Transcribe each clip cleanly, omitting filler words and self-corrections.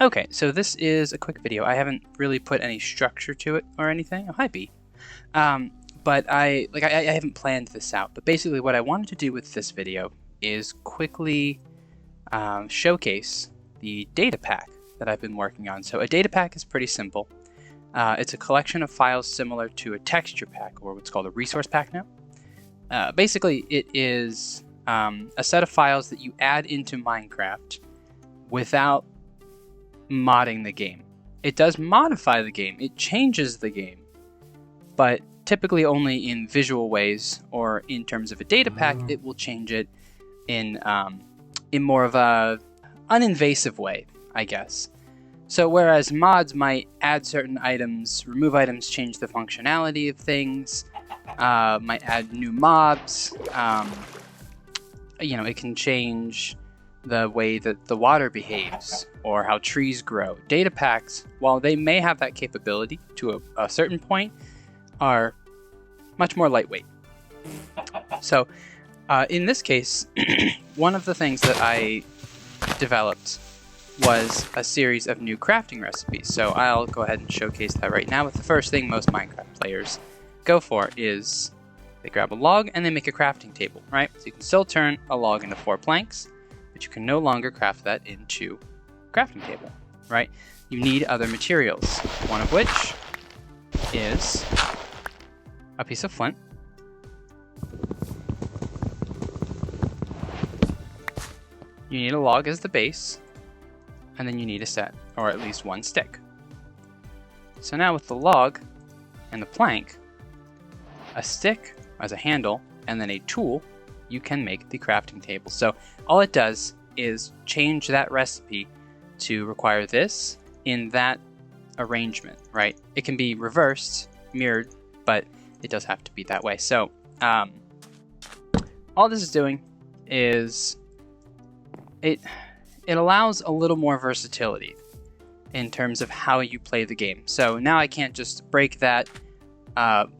Okay, so this is a quick video. I haven't really put any structure to it or anything. Oh, hi, B. But I haven't planned this out. But basically, what I wanted to do with this video is quickly showcase the data pack that I've been working on. So a data pack is pretty simple. It's a collection of files similar to a texture pack, or what's called a resource pack now. Basically, it is a set of files that you add into Minecraft without modding the game. It does modify the game, it changes the game, but typically only in visual ways, or in terms of a data pack, it will change it in more of a uninvasive way, I guess. So whereas mods might add certain items, remove items, change the functionality of things, might add new mobs, it can change the way that the water behaves or how trees grow. Data packs, while they may have that capability to a certain point, are much more lightweight. So in this case, one of the things that I developed was a series of new crafting recipes. So I'll go ahead and showcase that right now. But the first thing most Minecraft players go for is they grab a log and they make a crafting table, right? So you can still turn a log into 4 planks, but you can no longer craft that into a crafting table, right? You need other materials, one of which is a piece of flint, you need a log as the base, and then you need a set, or at least one stick. So now with the log and the plank, a stick as a handle, and then a tool, you can make the crafting table. So all it does is change that recipe to require this in that arrangement, right? It can be reversed, mirrored, but it does have to be that way. So all this is doing is it allows a little more versatility in terms of how you play the game. So now I can't just break that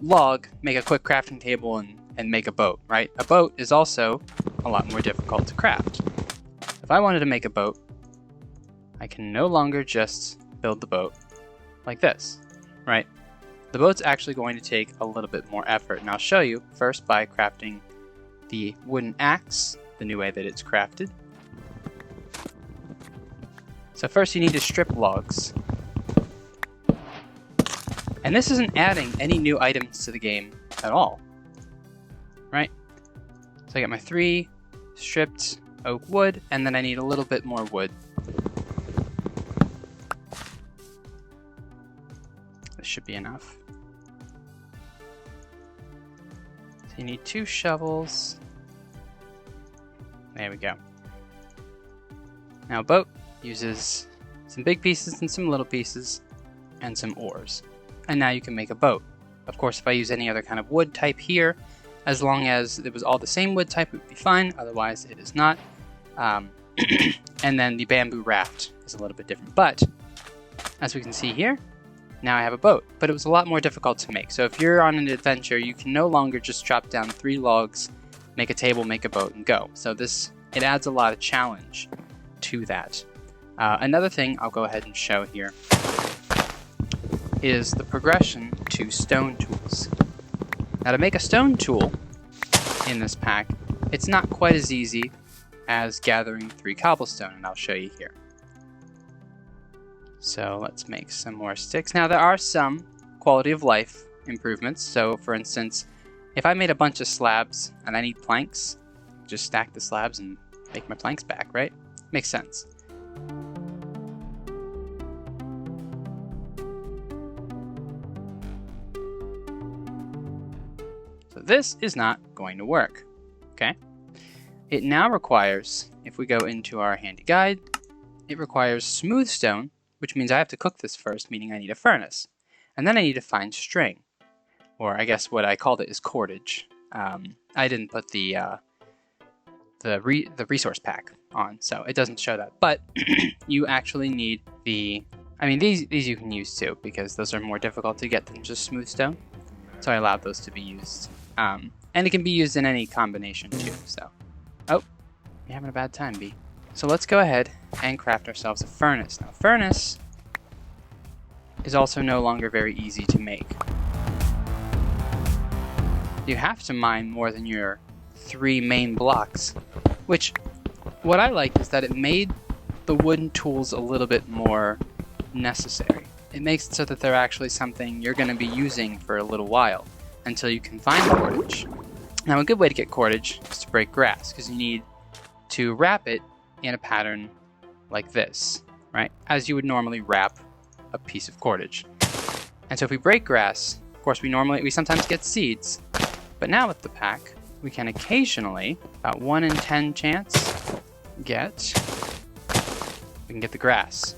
log, make a quick crafting table, and make a boat, right? A boat is also a lot more difficult to craft. If I wanted to make a boat, I can no longer just build the boat like this, right? The boat's actually going to take a little bit more effort, and I'll show you first by crafting the wooden axe, the new way that it's crafted. So first you need to strip logs. And this isn't adding any new items to the game at all, right? So I got my 3 stripped oak wood, and then I need a little bit more wood. This should be enough. So you need 2 shovels. There we go. Now a boat uses some big pieces and some little pieces and some oars. And now you can make a boat. Of course, if I use any other kind of wood type here, as long as it was all the same wood type, it would be fine. Otherwise, it is not. And then the bamboo raft is a little bit different. But as we can see here, now I have a boat. But it was a lot more difficult to make. So if you're on an adventure, you can no longer just chop down 3 logs, make a table, make a boat, and go. So it adds a lot of challenge to that. Another thing I'll go ahead and show here is the progression to stone tools. Now to make a stone tool in this pack, it's not quite as easy as gathering 3 cobblestone, and I'll show you here. So let's make some more sticks. Now there are some quality of life improvements. So for instance, if I made a bunch of slabs and I need planks, just stack the slabs and make my planks back, right? Makes sense. So this is not going to work, okay? It now requires, if we go into our handy guide, it requires smooth stone, which means I have to cook this first, meaning I need a furnace. And then I need to find string, or I guess what I called it is cordage. I didn't put the resource pack on, so it doesn't show that. But you actually need these you can use too, because those are more difficult to get than just smooth stone. So I allowed those to be used. And it can be used in any combination too, so. Oh, you're having a bad time, B. So let's go ahead and craft ourselves a furnace. Now, a furnace is also no longer very easy to make. You have to mine more than your 3 main blocks, which what I like is that it made the wooden tools a little bit more necessary. It makes it so that they're actually something you're going to be using for a little while until you can find cordage. Now, a good way to get cordage is to break grass, because you need to wrap it in a pattern like this, right? As you would normally wrap a piece of cordage. And so if we break grass, of course we sometimes get seeds, but now with the pack, we can occasionally, about 1 in 10 chance, we can get the grass.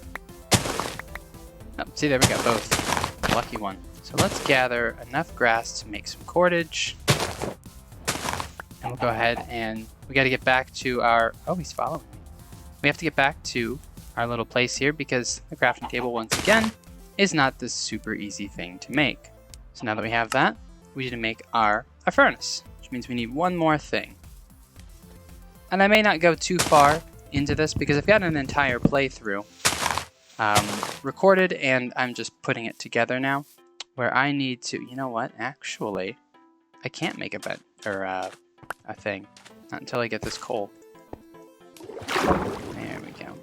Oh, see, there we go, both. Lucky one. So let's gather enough grass to make some cordage. And we'll go ahead and we got to get back to our... Oh, he's following me. We have to get back to our little place here because the crafting table, once again, is not this super easy thing to make. So now that we have that, we need to make our furnace, which means we need one more thing. And I may not go too far into this because I've got an entire playthrough recorded and I'm just putting it together now, where I need to... You know what? Actually, I can't make a thing. Not until I get this coal. There we go.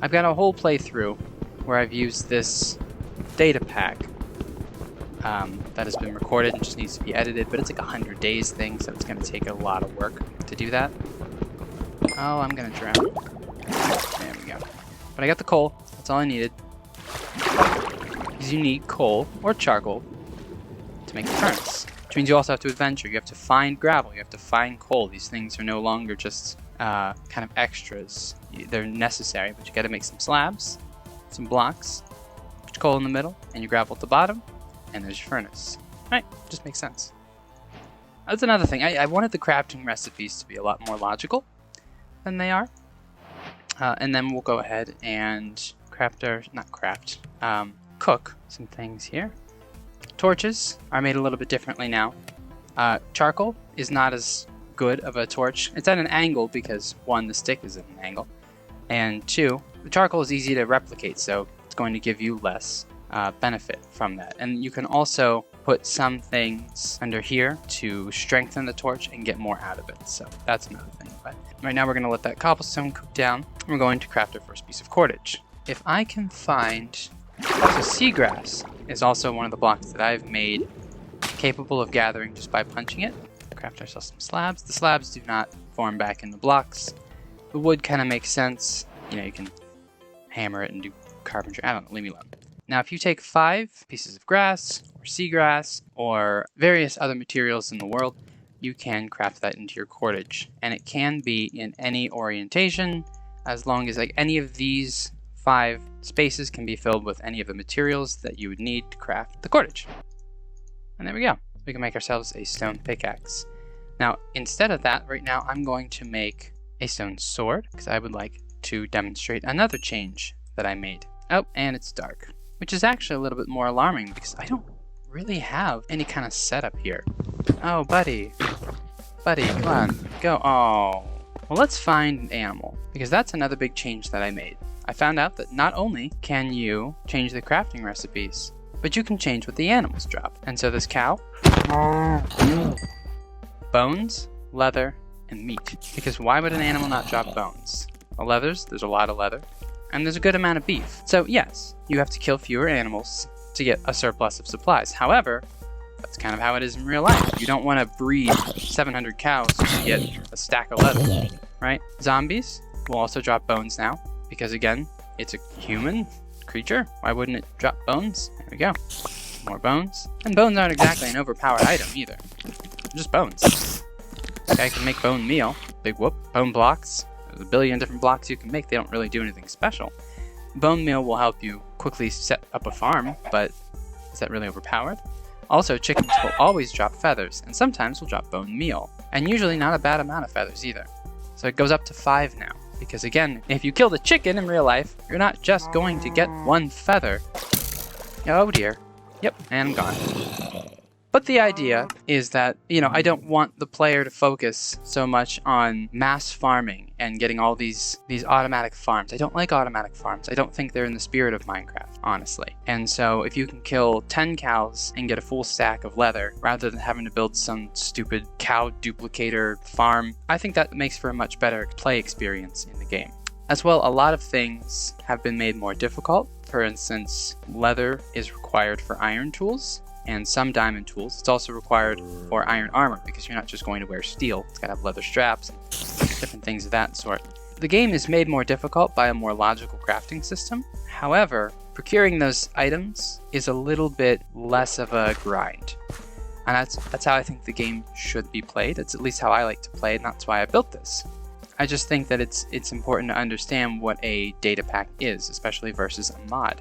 I've got a whole playthrough where I've used this data pack that has been recorded and just needs to be edited, but it's like a 100 days thing, so it's going to take a lot of work to do that. Oh, I'm going to drown. There we go. But I got the coal. That's all I needed. Because you need coal or charcoal to make the furnace. Which means you also have to adventure. You have to find gravel. You have to find coal. These things are no longer just kind of extras. They're necessary, but you got to make some slabs, some blocks, put your coal in the middle, and your gravel at the bottom, and there's your furnace. Right? Just makes sense. That's another thing. I wanted the crafting recipes to be a lot more logical than they are. And then we'll go ahead and cook some things here. Torches are made a little bit differently now. Charcoal is not as good of a torch. It's at an angle because 1, the stick is at an angle, and 2, the charcoal is easy to replicate, so it's going to give you less benefit from that. And you can also put some things under here to strengthen the torch and get more out of it, so that's another thing. But right now we're going to let that cobblestone cook down. We're going to craft our first piece of cordage. If I can find... So seagrass is also one of the blocks that I've made capable of gathering just by punching it. Craft ourselves some slabs. The slabs do not form back into blocks. The wood kind of makes sense. You know, you can hammer it and do carpentry. I don't know, leave me alone. Now, if you take 5 pieces of grass, or seagrass, or various other materials in the world, you can craft that into your cordage. And it can be in any orientation, as long as like any of these 5 spaces can be filled with any of the materials that you would need to craft the cordage. And there we go. We can make ourselves a stone pickaxe. Now, instead of that, right now, I'm going to make a stone sword, because I would like to demonstrate another change that I made. Oh, and it's dark, which is actually a little bit more alarming, because I don't really have any kind of setup here. Oh, buddy. Buddy, come on. Go. Oh. Well, let's find an animal, because that's another big change that I made. I found out that not only can you change the crafting recipes, but you can change what the animals drop. And so this cow, bones, leather, and meat. Because why would an animal not drop bones? Well, there's a lot of leather, and there's a good amount of beef. So yes, you have to kill fewer animals to get a surplus of supplies. However, that's kind of how it is in real life. You don't want to breed 700 cows to get a stack of leather, right? Zombies will also drop bones now. Because again, it's a human creature. Why wouldn't it drop bones? There we go. More bones. And bones aren't exactly an overpowered item either. They're just bones. Okay, I can make bone meal. Big whoop. Bone blocks. There's a billion different blocks you can make. They don't really do anything special. Bone meal will help you quickly set up a farm, but is that really overpowered? Also, chickens will always drop feathers, and sometimes will drop bone meal. And usually not a bad amount of feathers either. So it goes up to 5 now. Because again, if you kill the chicken in real life, you're not just going to get 1 feather. Oh dear. Yep, and I'm gone. But the idea is that, I don't want the player to focus so much on mass farming and getting all these automatic farms. I don't like automatic farms. I don't think they're in the spirit of Minecraft, honestly. And so if you can kill 10 cows and get a full stack of leather, rather than having to build some stupid cow duplicator farm, I think that makes for a much better play experience in the game. As well, a lot of things have been made more difficult. For instance, leather is required for iron tools and some diamond tools. It's also required for iron armor because you're not just going to wear steel. It's got to have leather straps and different things of that sort. The game is made more difficult by a more logical crafting system. However, procuring those items is a little bit less of a grind. And that's how I think the game should be played. It's at least how I like to play it, and that's why I built this. I just think that it's important to understand what a data pack is, especially versus a mod.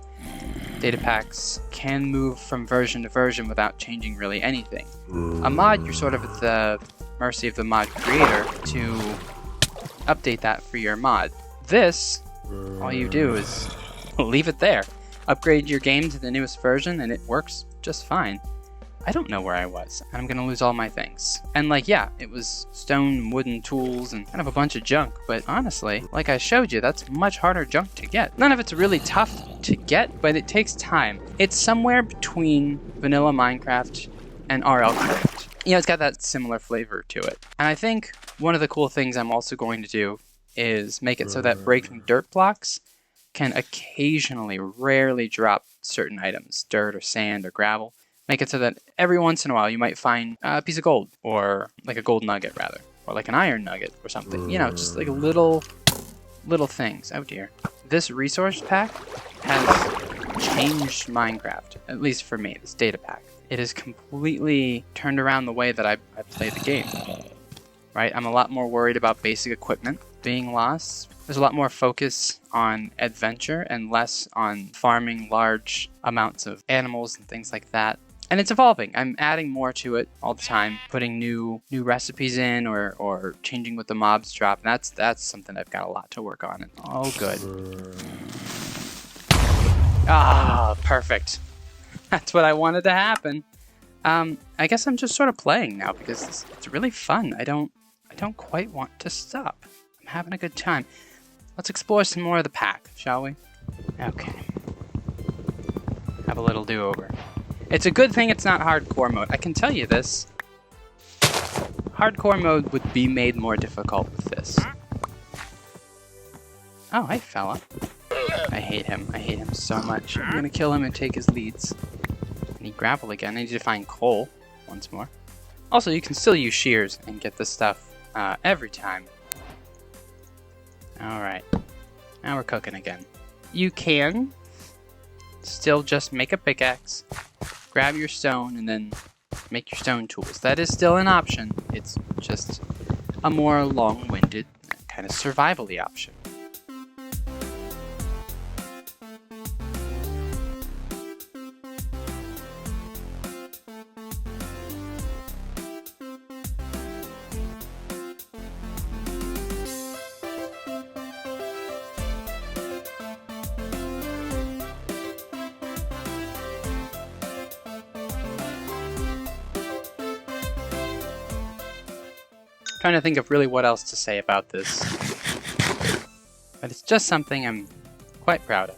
Data packs can move from version to version without changing really anything. A mod, you're sort of at the mercy of the mod creator to update that for your mod. This, all you do is leave it there. Upgrade your game to the newest version and it works just fine. I don't know where I was, and I'm gonna lose all my things. And yeah, it was stone and wooden tools and kind of a bunch of junk, but honestly, like I showed you, that's much harder junk to get. None of it's really tough to get, but it takes time. It's somewhere between vanilla Minecraft and RLCraft. It's got that similar flavor to it. And I think one of the cool things I'm also going to do is make it so that breaking dirt blocks can occasionally, rarely drop certain items, dirt or sand or gravel. Make it so that every once in a while you might find a piece of gold, or like a gold nugget rather, or like an iron nugget or something. Just like little things. Oh dear. This resource pack has changed Minecraft, at least for me, this data pack. It has completely turned around the way that I play the game. Right? I'm a lot more worried about basic equipment being lost. There's a lot more focus on adventure and less on farming large amounts of animals and things like that. And it's evolving. I'm adding more to it all the time, putting new recipes in or changing what the mobs drop. And that's something I've got a lot to work on. And, oh, good. Ah, perfect. That's what I wanted to happen. I guess I'm just sort of playing now because it's really fun. I don't quite want to stop. I'm having a good time. Let's explore some more of the pack, shall we? Okay. Have a little do-over. It's a good thing it's not hardcore mode. I can tell you this. Hardcore mode would be made more difficult with this. Oh, hey, fella. I hate him. I hate him so much. I'm gonna kill him and take his leads. I need gravel again. I need to find coal once more. Also, you can still use shears and get this stuff every time. Alright. Now we're cooking again. You can still just make a pickaxe, grab your stone, and then make your stone tools. That is still an option. It's just a more long-winded, kind of survival-y option. Trying to think of really what else to say about this, but it's just something I'm quite proud of.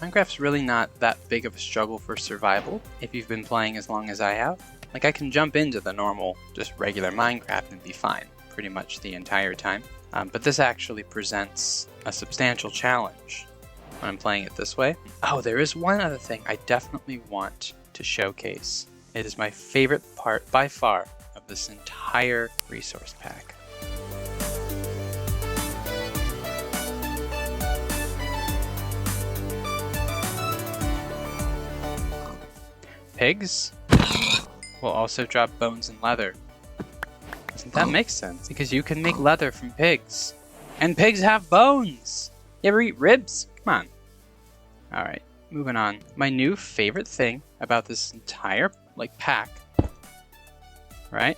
Minecraft's really not that big of a struggle for survival if you've been playing as long as I have. Like, I can jump into the normal, just regular Minecraft and be fine pretty much the entire time. But this actually presents a substantial challenge when I'm playing it this way. Oh, there is one other thing I definitely want to showcase. It is my favorite part by far of this entire resource pack. Pigs will also drop bones and leather. Doesn't that make sense? Because you can make leather from pigs. And pigs have bones! You ever eat ribs? Come on. Alright, moving on. My new favorite thing about this entire, pack, right?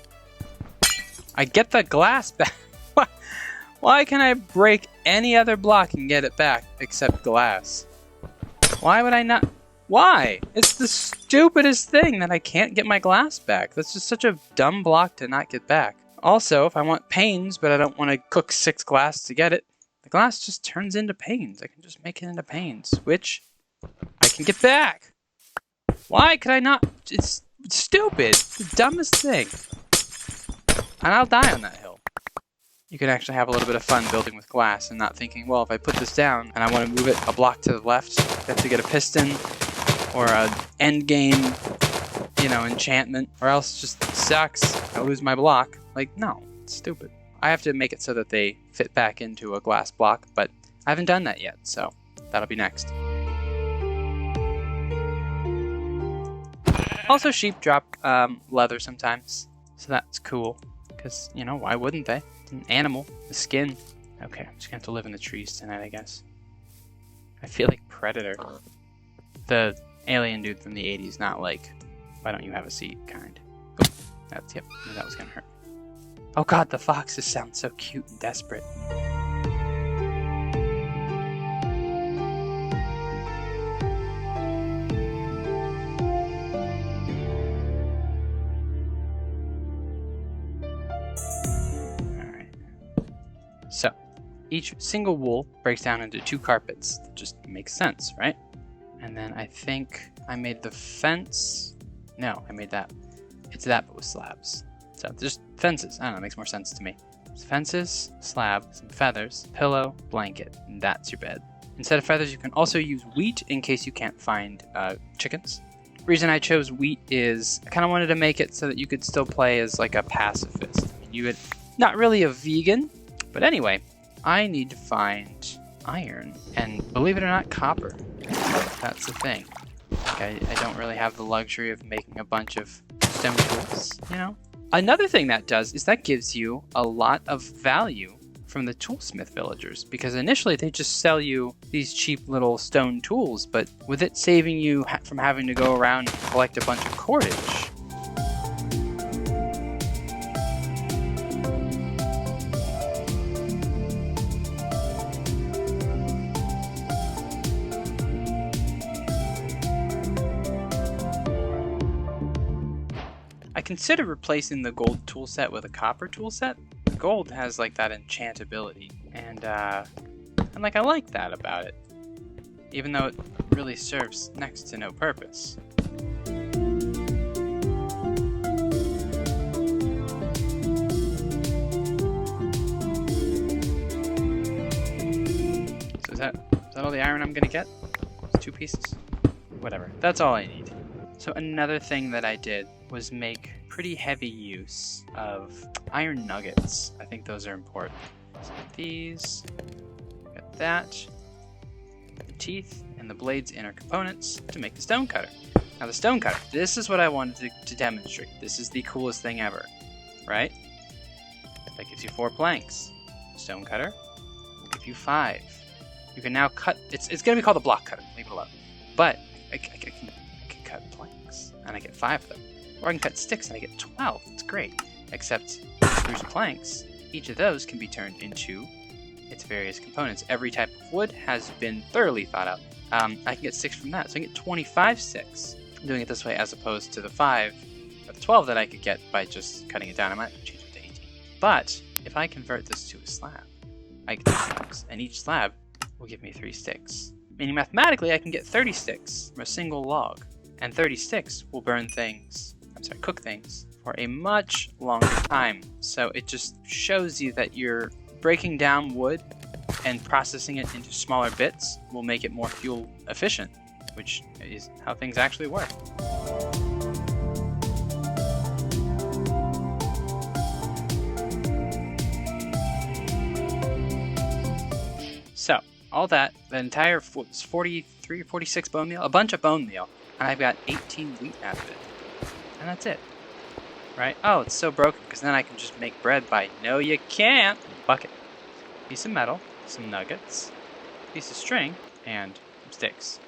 I get the glass back. Why can I break any other block and get it back except glass? Why would I not? Why? It's the stupidest thing that I can't get my glass back. That's just such a dumb block to not get back. Also, if I want panes, but I don't want to cook 6 glass to get it, the glass just turns into panes. I can just make it into panes, which I can get back. Why could I not? It's stupid. It's the dumbest thing. And I'll die on that hill. You can actually have a little bit of fun building with glass and not thinking, well, if I put this down and I want to move it a block to the left, I have to get a piston or a end game, enchantment, or else it just sucks. I lose my block. Like, no, it's stupid. I have to make it so that they fit back into a glass block, but I haven't done that yet, so that'll be next. Also, sheep drop leather sometimes, so that's cool, because, why wouldn't they? It's an animal, the skin. Okay, I'm just gonna have to live in the trees tonight, I guess. I feel like Predator. The alien dude from the 80s, not like, why don't you have a seat, kind. Oh, that was gonna hurt. Oh god, the foxes sound so cute and desperate. So, each single wool breaks down into 2 carpets. That just makes sense, right? And then I think I made the fence. No, I made that. It's that, but with slabs. So, just fences. I don't know, it makes more sense to me. It's fences, slab, some feathers, pillow, blanket, and that's your bed. Instead of feathers, you can also use wheat in case you can't find chickens. The reason I chose wheat is I kind of wanted to make it so that you could still play as like a pacifist. I mean, you would, not really a vegan. But anyway, I need to find iron, and believe it or not, copper. That's the thing. Like I don't really have the luxury of making a bunch of stone tools, Another thing that does is that gives you a lot of value from the toolsmith villagers, because initially they just sell you these cheap little stone tools, but with it saving you from having to go around and collect a bunch of cordage, I considered replacing the gold tool set with a copper tool set. Gold has like that enchantability, and I like that about it, even though it really serves next to no purpose. So is that all the iron I'm gonna get? It's 2 pieces? Whatever, that's all I need. So another thing that I did was make pretty heavy use of iron nuggets. I think those are important. So these, got that, the teeth, and the blade's inner components to make the stone cutter. Now the stone cutter, this is what I wanted to demonstrate. This is the coolest thing ever, right? That gives you 4 planks. Stone cutter will give you 5. You can now cut, it's going to be called a block cutter, leave it alone. But I can cut planks, and I get 5 of them. Or I can cut sticks and I get 12. It's great. Except spruce planks, each of those can be turned into its various components. Every type of wood has been thoroughly thought out. I can get 6 from that, so I can get 25 sticks. I'm doing it this way as opposed to the 5 or the 12 that I could get by just cutting it down. I might change it to 18. But if I convert this to a slab, I get 2 slabs, and each slab will give me 3 sticks. Meaning mathematically I can get 30 sticks from a single log, and 30 sticks will cook things for a much longer time. So it just shows you that you're breaking down wood and processing it into smaller bits will make it more fuel efficient, which is how things actually work. So all that, the entire 43 or 46 bone meal, a bunch of bone meal, and I've got 18 wheat out of it. And that's it. Right? Oh, it's so broken because then I can just make bread by, no you can't, bucket. Piece of metal, some nuggets, piece of string, and some sticks.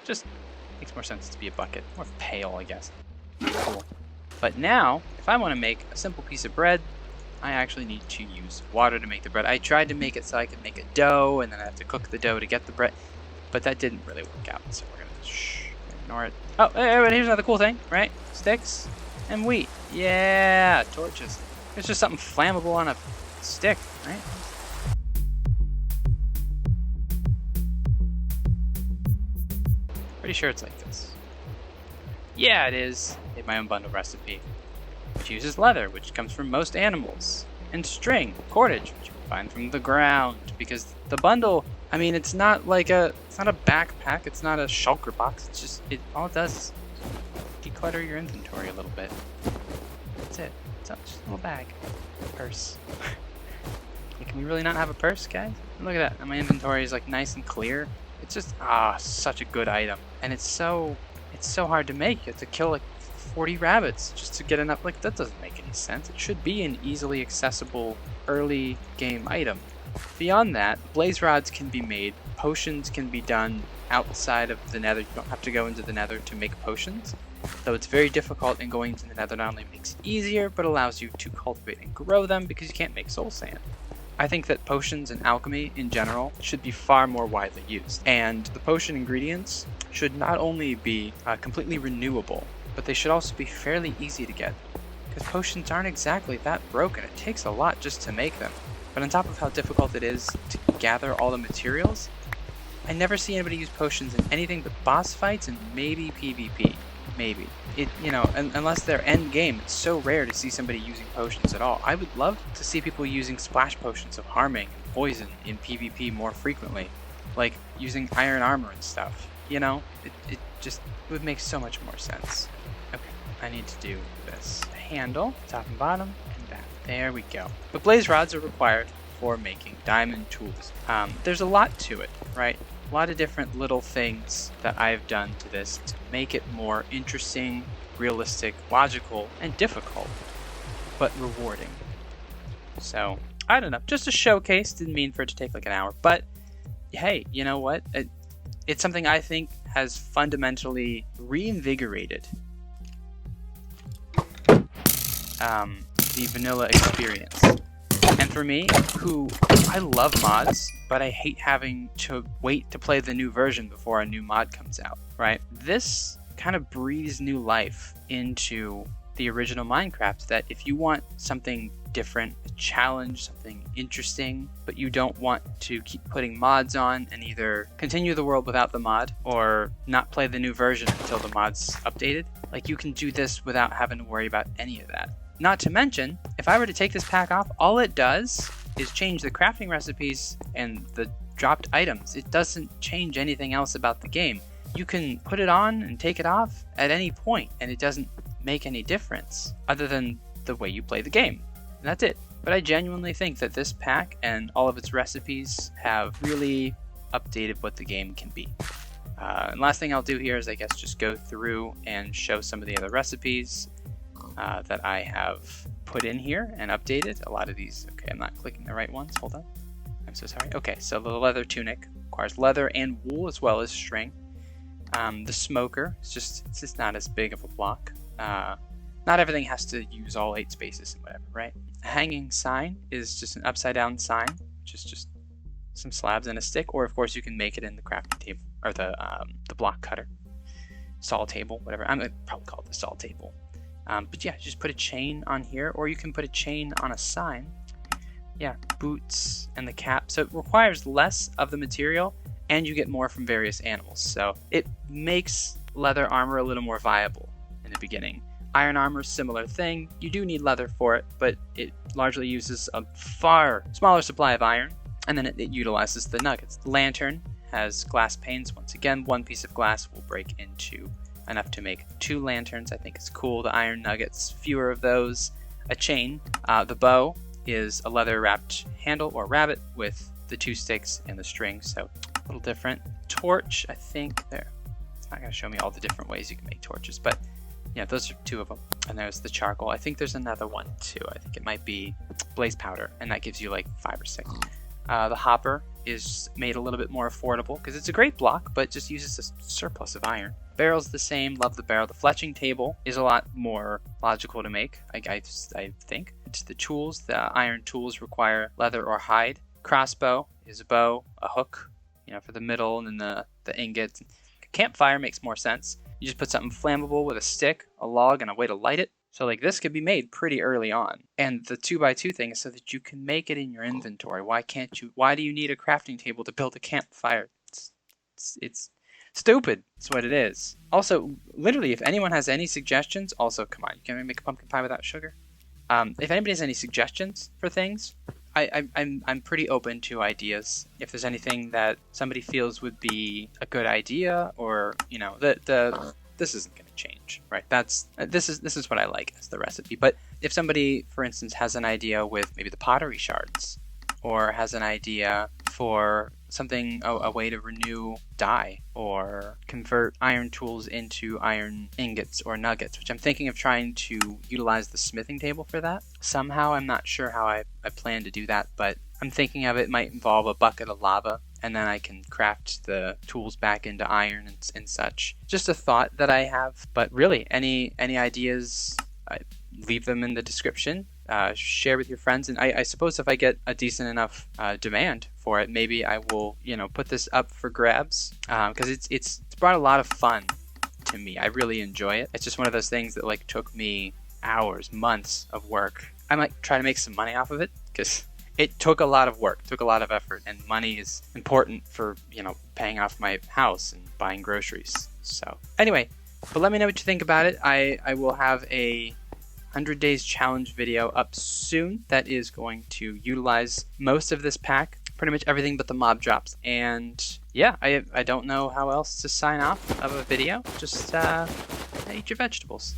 Just makes more sense to be a bucket. More pail, I guess. Cool. But now, if I want to make a simple piece of bread, I actually need to use water to make the bread. I tried to make it so I could make a dough, and then I have to cook the dough to get the bread, but that didn't really work out. So we're gonna Ignore it. Oh, but here's another cool thing, right? Sticks and wheat. Yeah, torches. It's just something flammable on a stick, right? Pretty sure it's like this. Yeah, it is. Made my own bundle recipe, which uses leather, which comes from most animals, and string, cordage, which you can find from the ground. Because the bundle, I mean, it's not like it's not a backpack, it's not a shulker box. It's just, all it does is declutter your inventory a little bit. That's it. It's just a little bag, purse. Can we really not have a purse, guys? Look at that. And my inventory is like nice and clear. It's just such a good item, and it's so hard to make. You have to kill like 40 rabbits just to get enough. Like, that doesn't make any sense. It should be an easily accessible early game item. Beyond that, blaze rods can be made. Potions can be done outside of the nether. You don't have to go into the nether to make potions, though it's very difficult, and going into the nether not only makes it easier, but allows you to cultivate and grow them because you can't make soul sand. I think that potions and alchemy in general should be far more widely used, and the potion ingredients should not only be completely renewable, but they should also be fairly easy to get, because potions aren't exactly that broken. It takes a lot just to make them, but on top of how difficult it is to gather all the materials, I never see anybody use potions in anything but boss fights and maybe PvP. Maybe. Unless they're end game, it's so rare to see somebody using potions at all. I would love to see people using splash potions of harming and poison in PvP more frequently, like using iron armor and stuff. It would make so much more sense. Okay, I need to do this handle, top and bottom, and back. There we go. But blaze rods are required for making diamond tools. There's a lot to it, right? A lot of different little things that I've done to this to make it more interesting, realistic, logical, and difficult, but rewarding. So, I don't know, just a showcase. Didn't mean for it to take like an hour, but hey, you know what? It's something I think has fundamentally reinvigorated the vanilla experience. And for me, I love mods, but I hate having to wait to play the new version before a new mod comes out, right? This kind of breathes new life into the original Minecraft, that if you want something different, a challenge, something interesting, but you don't want to keep putting mods on and either continue the world without the mod or not play the new version until the mod's updated, like, you can do this without having to worry about any of that. Not to mention, if I were to take this pack off, all it does is change the crafting recipes and the dropped items. It doesn't change anything else about the game. You can put it on and take it off at any point, and it doesn't make any difference other than the way you play the game. And that's it. But I genuinely think that this pack and all of its recipes have really updated what the game can be. And last thing I'll do here is, I guess, just go through and show some of the other recipes that I have put in here and updated. A lot of these, okay, I'm not clicking the right ones, hold on. I'm so sorry. Okay, so the leather tunic requires leather and wool as well as string. The smoker, it's just not as big of a block. Not everything has to use all 8 spaces and whatever, right? A hanging sign is just an upside down sign, which is just some slabs and a stick, or of course you can make it in the crafting table, or the block cutter. Saw table, whatever. I'm gonna probably call it the saw table. But yeah, just put a chain on here, or you can put a chain on a sign. Yeah, boots and the cap. So it requires less of the material, and you get more from various animals. So it makes leather armor a little more viable in the beginning. Iron armor, similar thing. You do need leather for it, but it largely uses a far smaller supply of iron, and then it utilizes the nuggets. Lantern has glass panes. Once again, one piece of glass will break into enough to make 2 lanterns. I think it's cool. The iron nuggets, fewer of those. A chain. The bow is a leather wrapped handle or rabbit with the 2 sticks and the string, so a little different. Torch, I think there. It's not going to show me all the different ways you can make torches, but yeah, those are 2 of them. And there's the charcoal. I think there's another one too. I think it might be blaze powder, and that gives you like 5 or 6. The hopper is made a little bit more affordable because it's a great block, but just uses a surplus of iron. Barrel's the same, love the barrel. The fletching table is a lot more logical to make, I think. It's the tools. The iron tools require leather or hide. Crossbow is a bow, a hook, for the middle, and then the ingots. Campfire makes more sense. You just put something flammable with a stick, a log, and a way to light it. So like this could be made pretty early on. And the 2x2 thing is so that you can make it in your inventory. Why do you need a crafting table to build a campfire? It's stupid. That's what it is. Also, literally, if anyone has any suggestions, also, come on, you can't make a pumpkin pie without sugar. If anybody has any suggestions for things, I'm pretty open to ideas. If there's anything that somebody feels would be a good idea, or this isn't going to change, right? This is what I like as the recipe. But if somebody, for instance, has an idea with maybe the pottery shards, or has an idea for something, a way to renew dye or convert iron tools into iron ingots or nuggets, which I'm thinking of trying to utilize the smithing table for that. Somehow, I'm not sure how I plan to do that, but I'm thinking of it might involve a bucket of lava, and then I can craft the tools back into iron and such. Just a thought that I have, but really, any ideas, leave them in the description. Share with your friends, and I suppose if I get a decent enough demand for it, maybe I will put this up for grabs, because it's brought a lot of fun to me. I really enjoy it. It's just one of those things that like took me hours, months of work. I might try to make some money off of it, because it took a lot of work, took a lot of effort, and money is important for paying off my house and buying groceries. So anyway, but let me know what you think about it. I will have a 100 days challenge video up soon that is going to utilize most of this pack, pretty much everything but the mob drops. And yeah, I don't know how else to sign off of a video. Just eat your vegetables.